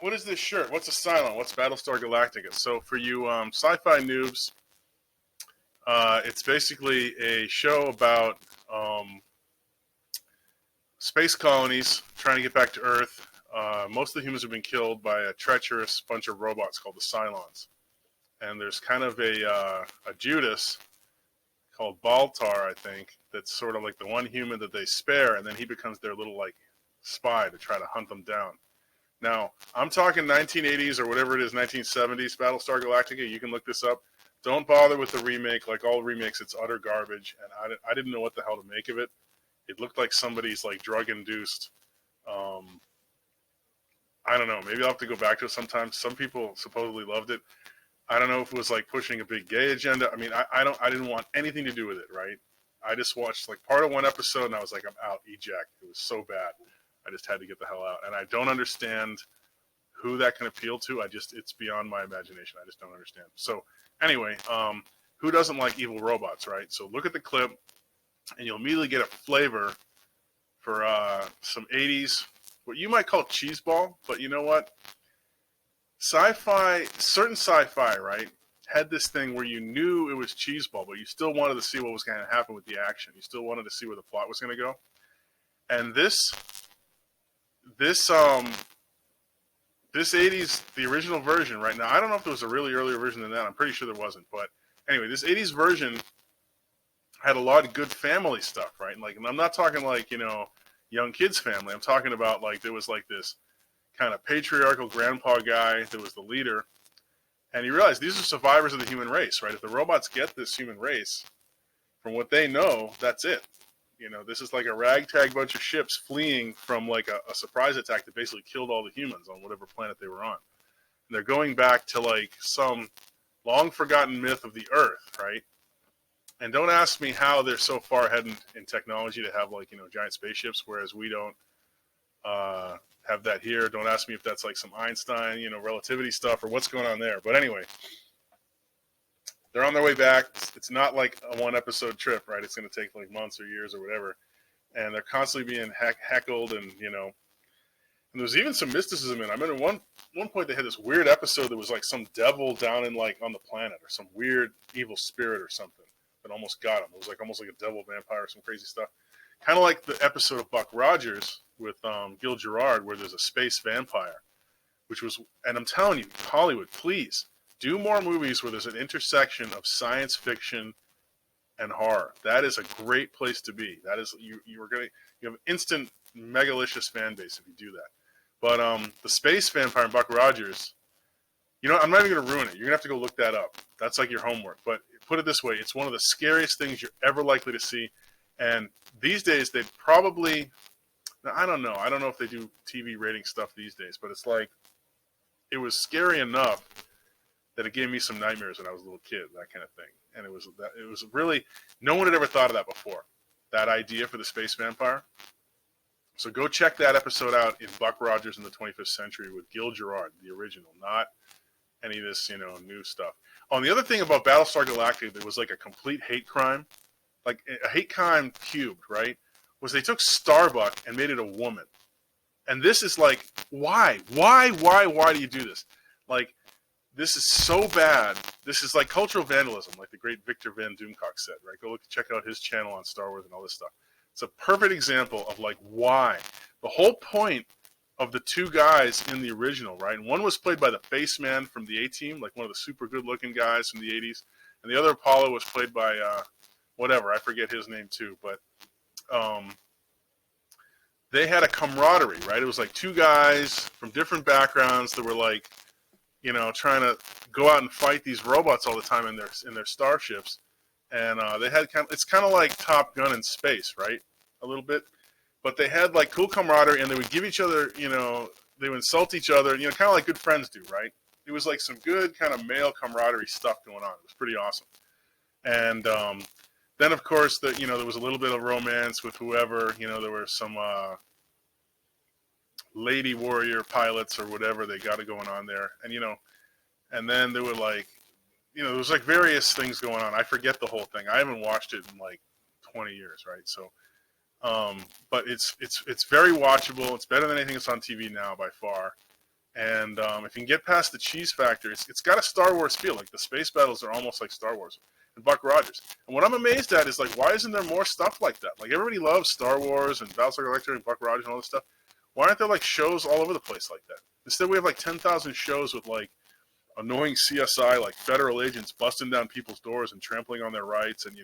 What is this shirt? What's a Cylon? What's Battlestar Galactica? So for you sci-fi noobs, it's basically a show about space colonies trying to get back to Earth. Most of the humans have been killed by a treacherous bunch of robots called the Cylons. And there's kind of a Judas called Baltar, I think, that's sort of like the one human that they spare, and then he becomes their little like spy to try to hunt them down. Now, I'm talking 1980s or whatever it is, 1970s Battlestar Galactica. You can look this up. Don't bother with the remake. Like all remakes, it's utter garbage, and I didn't know what the hell to make of it. It looked like somebody's like drug-induced. I don't know. Maybe I'll have to go back to it sometime. Some people supposedly loved it. I don't know if it was like pushing a big gay agenda. I mean, I didn't want anything to do with it, right? I just watched like part of one episode and I was like, I'm out, eject. It was so bad. I just had to get the hell out. And I don't understand who that can appeal to. It's beyond my imagination. I just don't understand. So anyway, who doesn't like evil robots, right? So look at the clip and you'll immediately get a flavor for some 80s, what you might call cheeseball, but you know what? Sci-fi, certain sci-fi, right, had this thing where you knew it was cheeseball, but you still wanted to see what was going to happen with the action. You still wanted to see where the plot was going to go. And this 80s, the original version, right now, I don't know if there was a really earlier version than that. I'm pretty sure there wasn't. But anyway, this 80s version had a lot of good family stuff, right? Like, and I'm not talking like, young kids family. I'm talking about like there was like this kind of patriarchal grandpa guy that was the leader. And you realize these are survivors of the human race, right? If the robots get this human race, from what they know, that's it. This is like a ragtag bunch of ships fleeing from like a surprise attack that basically killed all the humans on whatever planet they were on. And they're going back to like some long forgotten myth of the Earth, right? And don't ask me how they're so far ahead in technology to have like, giant spaceships, whereas we don't have that here. Don't ask me if that's like some Einstein, relativity stuff or what's going on there. But anyway, they're on their way back. It's not like a one episode trip, right? It's going to take like months or years or whatever. And they're constantly being heckled and, and there's even some mysticism in it. I remember one point they had this weird episode that was like some devil down in like on the planet or some weird evil spirit or something that almost got him. It was like almost like a devil vampire or some crazy stuff. Kind of like the episode of Buck Rogers with Gil Gerard where there's a space vampire, which was, and I'm telling you, Hollywood, please do more movies where there's an intersection of science fiction and horror. That is a great place to be. That is, you have instant megalicious fan base if you do that. But the space vampire in Buck Rogers, I'm not even going to ruin it. You're going to have to go look that up. That's like your homework. But put it this way, it's one of the scariest things you're ever likely to see. And these days, they'd probably, now, I don't know. I don't know if they do TV rating stuff these days, but it's like, it was scary enough that it gave me some nightmares when I was a little kid, that kind of thing. And it was really, no one had ever thought of that before, that idea for the space vampire. So go check that episode out in Buck Rogers in the 25th Century with Gil Gerard, the original, not any of this, new stuff. Oh, and the other thing about Battlestar Galactica that was like a complete hate crime, like a hate crime cubed, right, was they took Starbuck and made it a woman. And this is like, why do you do this? Like, this is so bad. This is like cultural vandalism, like the great Victor Van Doomcock said, right? Go check out his channel on Star Wars and all this stuff. It's a perfect example of like why. The whole point of the two guys in the original, right? And one was played by the face man from the A-Team, like one of the super good-looking guys from the 80s. And the other Apollo was played by whatever, I forget his name too. But they had a camaraderie, right? It was like two guys from different backgrounds that were like, trying to go out and fight these robots all the time in their starships. And they had it's kind of like Top Gun in space, right? A little bit. But they had like cool camaraderie and they would give each other, they would insult each other, kind of like good friends do, right? It was like some good kind of male camaraderie stuff going on. It was pretty awesome. And then, of course, there was a little bit of romance with whoever, there were some lady warrior pilots or whatever they got it going on there. And, and then there were like, there was like various things going on. I forget the whole thing. I haven't watched it in like 20 years, right? So, but it's very watchable. It's better than anything that's on TV now by far. And if you can get past the cheese factor, it's got a Star Wars feel. Like the space battles are almost like Star Wars and Buck Rogers. And what I'm amazed at is like, why isn't there more stuff like that? Like everybody loves Star Wars and BattleStar Galactica and Buck Rogers and all this stuff. Why aren't there like shows all over the place like that? Instead, we have like 10,000 shows with like annoying CSI, like federal agents busting down people's doors and trampling on their rights, and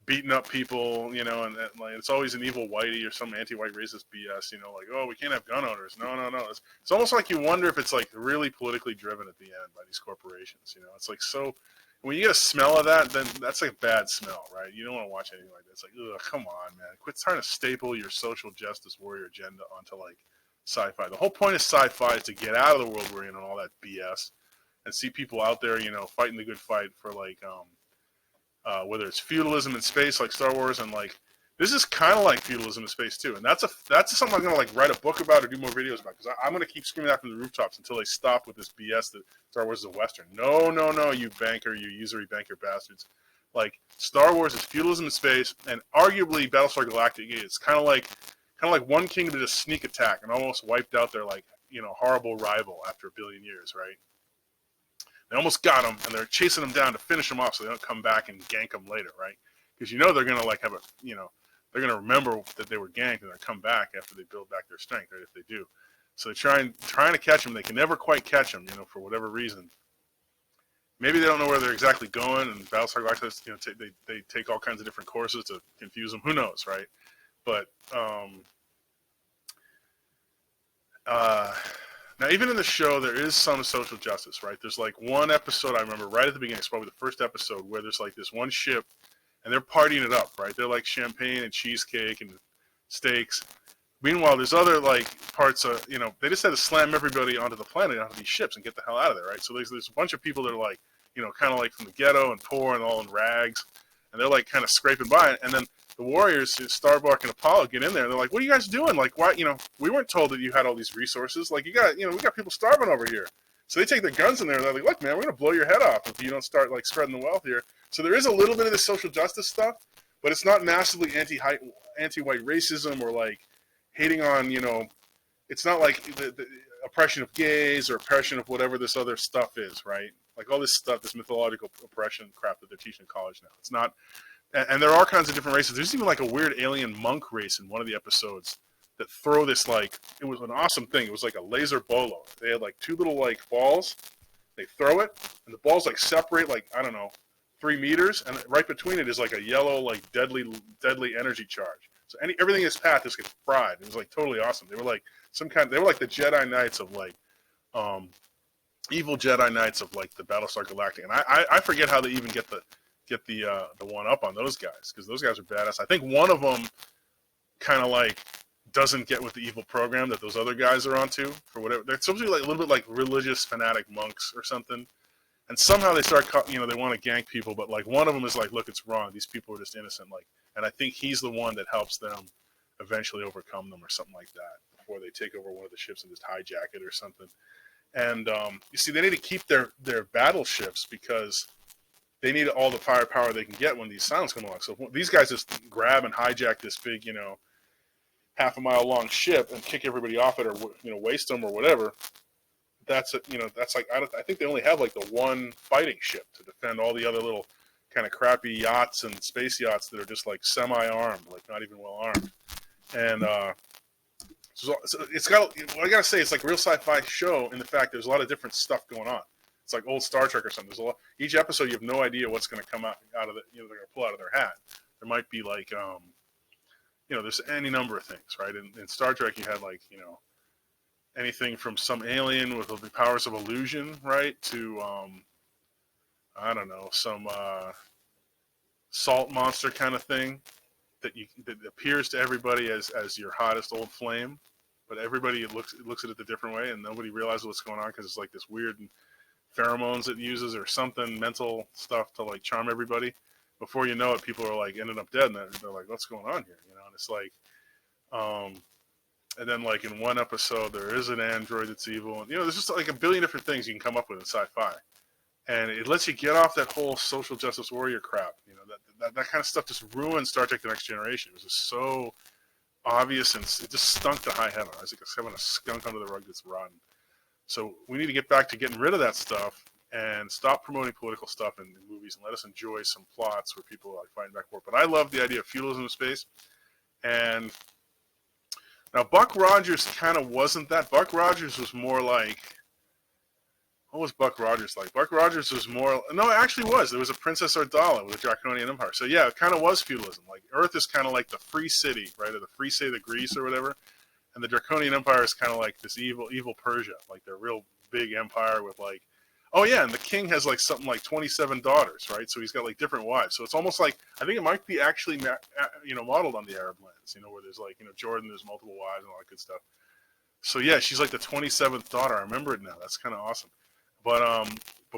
beating up people, and like it's always an evil whitey or some anti-white racist BS, like, oh, we can't have gun owners. No. It's almost like you wonder if it's like really politically driven at the end by these corporations. It's like, so when you get a smell of that, then that's like a bad smell, right? You don't want to watch anything like that. It's like, ugh, come on, man. Quit trying to staple your social justice warrior agenda onto like sci-fi. The whole point of sci-fi is to get out of the world we're in and all that BS and see people out there, fighting the good fight for like, whether it's feudalism in space like Star Wars, and like this is kind of like feudalism in space too, and that's something I'm gonna like write a book about or do more videos about, because I'm gonna keep screaming that from the rooftops until they stop with this BS that Star Wars is a Western. No, you usury banker bastards. Like Star Wars is feudalism in space, and arguably Battlestar Galactica is kind of like one kingdom did a sneak attack and almost wiped out their like horrible rival after 1 billion years, right? They almost got them, and they're chasing them down to finish them off so they don't come back and gank them later, right? Because they're going to like have they're going to remember that they were ganked and they'll come back after they build back their strength, right, if they do. So they're trying to catch them. They can never quite catch them, for whatever reason. Maybe they don't know where they're exactly going, and Battlestar Galactica, they take all kinds of different courses to confuse them. Who knows, right? But now, even in the show, there is some social justice, right? There's like one episode I remember right at the beginning. It's probably the first episode where there's like this one ship, and they're partying it up, right? They're like champagne and cheesecake and steaks. Meanwhile, there's other like parts of, they just had to slam everybody onto the planet, onto these ships, and get the hell out of there, right? So there's a bunch of people that are like, kind of like from the ghetto and poor and all in rags, and they're like kind of scraping by, and then the warriors, Starbuck and Apollo, get in there. And they're like, "What are you guys doing? Like, why? We weren't told that you had all these resources. Like, we got people starving over here." So they take their guns in there. And they're like, "Look, man, we're gonna blow your head off if you don't start like spreading the wealth here." So there is a little bit of this social justice stuff, but it's not massively anti-white racism or like hating on. It's not like the oppression of gays or oppression of whatever this other stuff is, right? Like all this stuff, this mythological oppression crap that they're teaching in college now. It's not. And there are all kinds of different races. There's even like a weird alien monk race in one of the episodes that throw this like, it was an awesome thing. It was like a laser bolo. They had like two little like balls. They throw it, and the balls like separate like, I don't know, 3 meters, and right between it is like a yellow like deadly energy charge. So everything in its path just gets fried. It was like totally awesome. They were like they were like the Jedi Knights of like evil Jedi Knights of like the Battlestar Galactica. And I forget how they even get the one up on those guys, because those guys are badass. I think one of them kind of like doesn't get with the evil program that those other guys are onto for whatever. They're supposed to be like a little bit like religious fanatic monks or something, and somehow they start they want to gank people, but like one of them is like, look, it's wrong. These people are just innocent. Like, and I think he's the one that helps them eventually overcome them or something like that before they take over one of the ships and just hijack it or something. And you see, they need to keep their battleships because they need all the firepower they can get when these sounds come along. So if these guys just grab and hijack this big, half a mile long ship and kick everybody off it, or waste them or whatever. That's that's like I think they only have like the one fighting ship to defend all the other little kind of crappy yachts and space yachts that are just like semi-armed, like not even well armed. And so it's got. What I gotta say, it's like a real sci-fi show in the fact there's a lot of different stuff going on. It's like old Star Trek or something. There's a lot. Each episode, you have no idea what's going to come out of it. They're going to pull out of their hat. There might be like, there's any number of things, right? In Star Trek, you had like, anything from some alien with the powers of illusion, right, to I don't know, some salt monster kind of thing that appears to everybody as your hottest old flame, but everybody looks at it a different way, and nobody realizes what's going on because it's like this weird pheromones it uses or something, mental stuff to like charm everybody. Before you know it, people are like ended up dead, and they're like, what's going on here? And it's like, and then like in one episode there is an android that's evil, and there's just like a billion different things you can come up with in sci-fi, and it lets you get off that whole social justice warrior crap. That kind of stuff just ruined Star Trek: The Next Generation. It was just so obvious, and it just stunk to high heaven. I was like having a skunk under the rug that's rotten. So we need to get back to getting rid of that stuff and stop promoting political stuff in movies and let us enjoy some plots where people like fighting back for it. But I love the idea of feudalism in space. And now Buck Rogers kind of wasn't that. Buck Rogers was more like, what was Buck Rogers like? Buck Rogers was more, no, it actually was. There was a Princess Ardala with a Draconian Empire. So yeah, it kind of was feudalism. Like Earth is kind of like the free city, right? Or the free state of Greece or whatever. And the Draconian Empire is kind of like this evil Persia. Like they're a real big empire with like, oh yeah, and the king has like something like 27 daughters, right? So he's got like different wives. So it's almost like, I think it might be actually, modeled on the Arab lands, where there's like, Jordan, there's multiple wives and all that good stuff. So yeah, she's like the 27th daughter. I remember it now. That's kind of awesome. But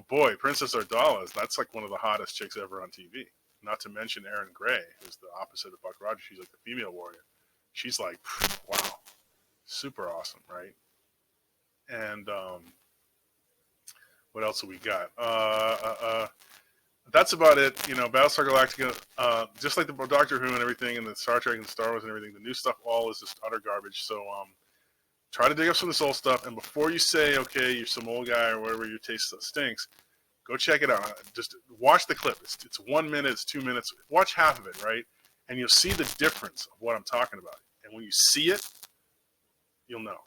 boy, Princess Ardala, that's like one of the hottest chicks ever on TV. Not to mention Erin Gray, who's the opposite of Buck Rogers. She's like the female warrior. She's like, wow, super awesome, right? And what else have we got? That's about it. Battlestar Galactica, just like the Doctor Who and everything, and the Star Trek and Star Wars and everything, the new stuff all is just utter garbage. So try to dig up some of this old stuff, and before you say, okay, you're some old guy or whatever, your taste stinks, go check it out. Just watch the clip. It's 1 minute, it's 2 minutes. Watch half of it, right? And you'll see the difference of what I'm talking about. And when you see it, you'll know.